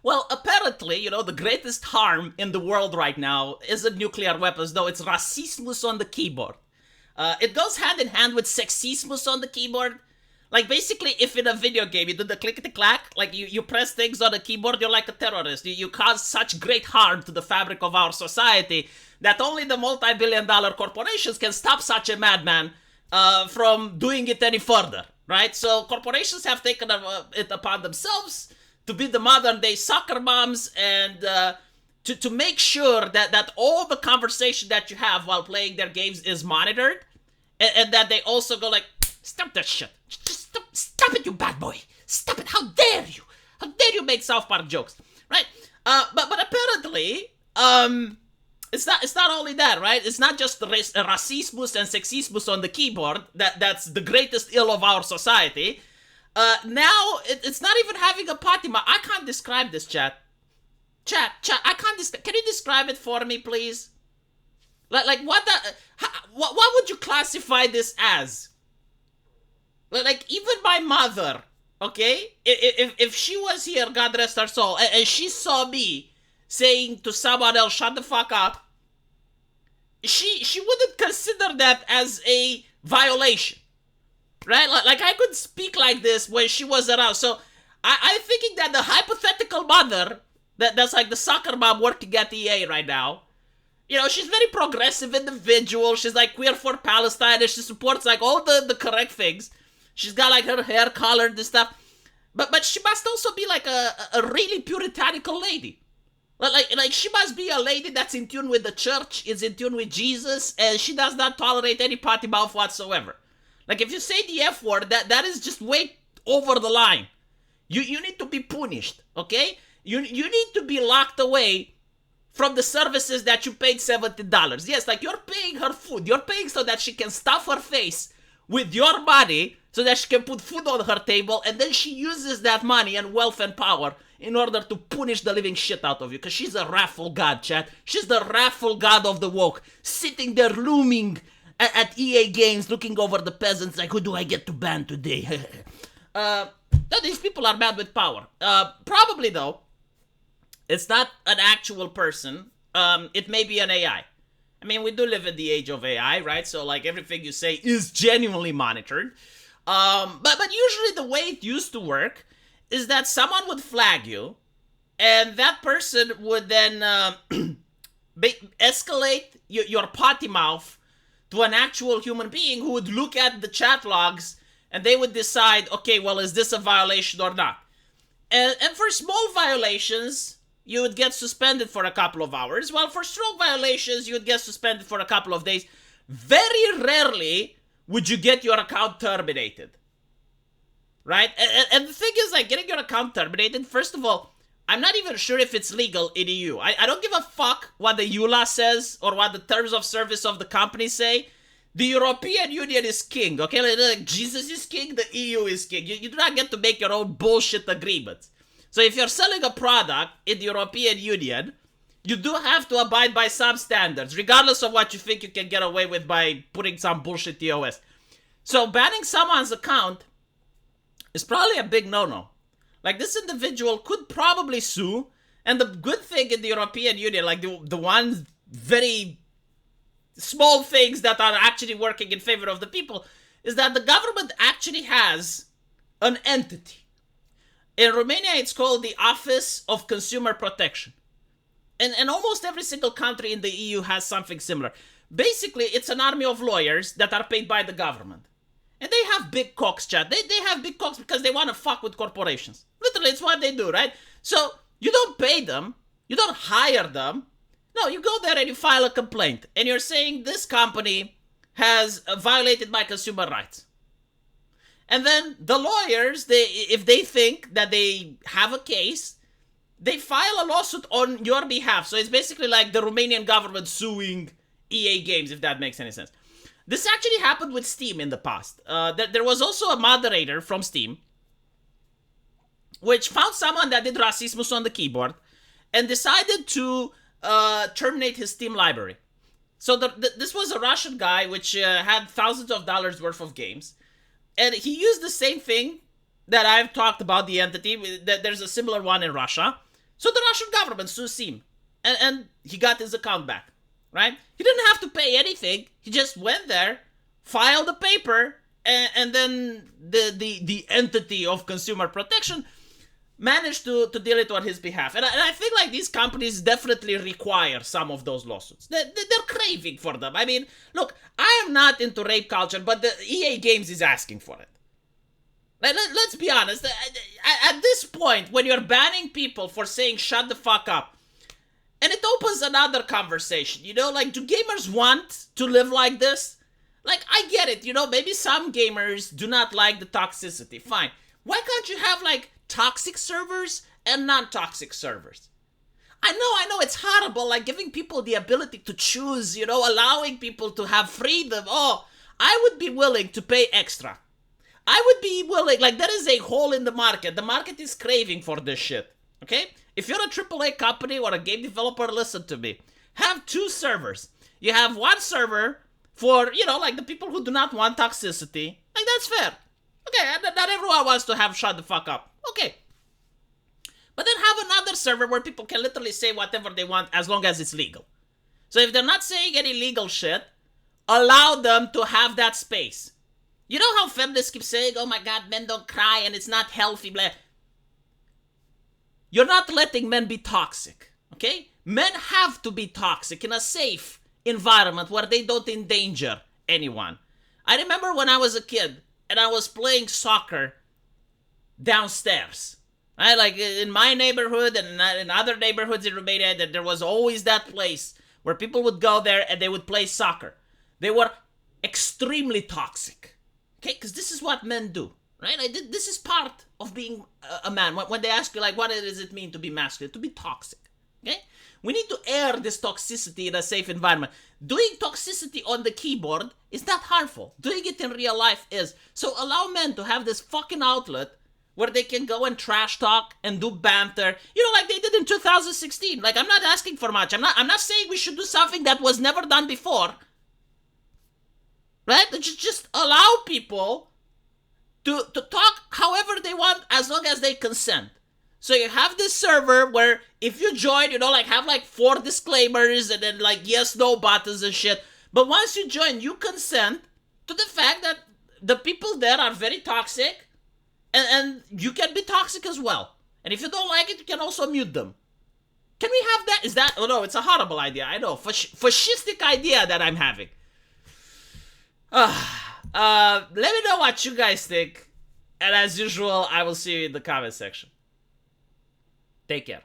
Well, apparently, the greatest harm in the world right now isn't nuclear weapons, though. It's racismus on the keyboard. It goes hand in hand with sexismus on the keyboard. Like, basically, if in a video game you do the clickety-clack, like, you press things on the keyboard, you're like a terrorist. You cause such great harm to the fabric of our society that only the multi-billion-dollar corporations can stop such a madman from doing it any further, right? So corporations have taken it upon themselves to be the modern-day soccer moms and to make sure that all the conversation that you have while playing their games is monitored, and that they also go like, stop that shit. Just stop it, you bad boy. Stop it. How dare you? How dare you make South Park jokes, right? But apparently, it's not only that, right? It's not just racismus and sexismus on the keyboard that's the greatest ill of our society. Now it's not even having a potty mouth. I can't describe this, chat. Chat. I can't describe. Can you describe it for me, please? Like what what would you classify this as? Like, even my mother, okay? If she was here, God rest her soul, and she saw me saying to someone else, shut the fuck up, she wouldn't consider that as a violation, right? Like I could speak like this when she was around. So I'm thinking that the hypothetical mother, that's like the soccer mom working at EA right now, she's very progressive individual. She's like queer for Palestine, and she supports like all the correct things. She's got like her hair colored and stuff. But she must also be like a really puritanical lady. Like she must be a lady that's in tune with the church, is in tune with Jesus, and she does not tolerate any potty mouth whatsoever. Like, if you say the F word, that is just way over the line. You need to be punished, okay? You need to be locked away from the services that you paid $70. Yes, like, you're paying her food. You're paying so that she can stuff her face with your money so that she can put food on her table, and then she uses that money and wealth and power in order to punish the living shit out of you, because she's a wrathful god, chat. She's the wrathful god of the woke, sitting there looming at EA Games, looking over the peasants like, who do I get to ban today? These people are mad with power. Probably, though, it's not an actual person. It may be an AI. I mean, we do live in the age of AI, right? So, like, everything you say is genuinely monitored. But usually the way it used to work is that someone would flag you, and that person would then escalate your potty mouth to an actual human being who would look at the chat logs, and they would decide, okay, well, is this a violation or not? And for small violations, you would get suspended for a couple of hours. While for strong violations, you would get suspended for a couple of days. Very rarely would you get your account terminated. Right? And the thing is, like, getting your account terminated, first of all, I'm not even sure if it's legal in EU. I don't give a fuck what the EULA says or what the terms of service of the company say. The European Union is king, okay? Like, Jesus is king, the EU is king. You do not get to make your own bullshit agreements. So if you're selling a product in the European Union, you do have to abide by some standards, regardless of what you think you can get away with by putting some bullshit TOS. So banning someone's account is probably a big no-no. Like, this individual could probably sue, and the good thing in the European Union, like the one very small things that are actually working in favor of the people, is that the government actually has an entity. In Romania, it's called the Office of Consumer Protection. And almost every single country in the EU has something similar. Basically, it's an army of lawyers that are paid by the government. And they have big cocks, chat. They have big cocks because they want to fuck with corporations. Literally, it's what they do, right? So, you don't pay them. You don't hire them. No, you go there and you file a complaint. And you're saying this company has violated my consumer rights. And then the lawyers, if they think that they have a case, they file a lawsuit on your behalf. So it's basically like the Romanian government suing EA Games, if that makes any sense. This actually happened with Steam in the past. There was also a moderator from Steam, which found someone that did racismus on the keyboard and decided to terminate his Steam library. So this was a Russian guy which had thousands of dollars worth of games. And he used the same thing that I've talked about, the entity. There's a similar one in Russia. So the Russian government sues him, and he got his account back, right? He didn't have to pay anything. He just went there, filed the paper, and then the entity of consumer protection managed to deal it on his behalf. And I think like these companies definitely require some of those lawsuits. They're craving for them. I mean, look, I am not into rape culture, but the EA Games is asking for it. Let's be honest. At this point, when you're banning people for saying shut the fuck up, and it opens another conversation, you know, like, do gamers want to live like this? Like, I get it, you know, maybe some gamers do not like the toxicity. Fine. Why can't you have, like, toxic servers and non-toxic servers? I know, it's horrible, like, giving people the ability to choose, you know, allowing people to have freedom. Oh, I would be willing to pay extra. I would be willing, like, there is a hole in the market. The market is craving for this shit, okay? If you're a AAA company or a game developer, listen to me. Have 2 servers. You have one server for, you know, like the people who do not want toxicity. Like, that's fair. Okay, not everyone wants to have shut the fuck up. Okay. But then have another server where people can literally say whatever they want as long as it's legal. So if they're not saying any legal shit, allow them to have that space. You know how feminists keep saying, oh my god, men don't cry and it's not healthy, blah. You're not letting men be toxic, okay? Men have to be toxic in a safe environment where they don't endanger anyone. I remember when I was a kid and I was playing soccer downstairs, right? Like in my neighborhood and in other neighborhoods in Romania, that there was always that place where people would go there and they would play soccer. They were extremely toxic, okay? Because this is what men do, right? This is part of being a man. When they ask you, like, what does it mean to be masculine? To be toxic, okay? We need to air this toxicity in a safe environment. Doing toxicity on the keyboard is not harmful. Doing it in real life is. So allow men to have this fucking outlet where they can go and trash talk and do banter. You know, like they did in 2016. Like, I'm not asking for much. I'm not saying we should do something that was never done before. Right? Just allow people to talk however they want as long as they consent. So you have this server where if you join, you know, like have like 4 disclaimers and then like yes, no buttons and shit. But once you join, you consent to the fact that the people there are very toxic and you can be toxic as well. And if you don't like it, you can also mute them. Can we have that? Is that, oh no, it's a horrible idea. I know, fascistic idea that I'm having. Let me know what you guys think. And as usual, I will see you in the comment section. Take care.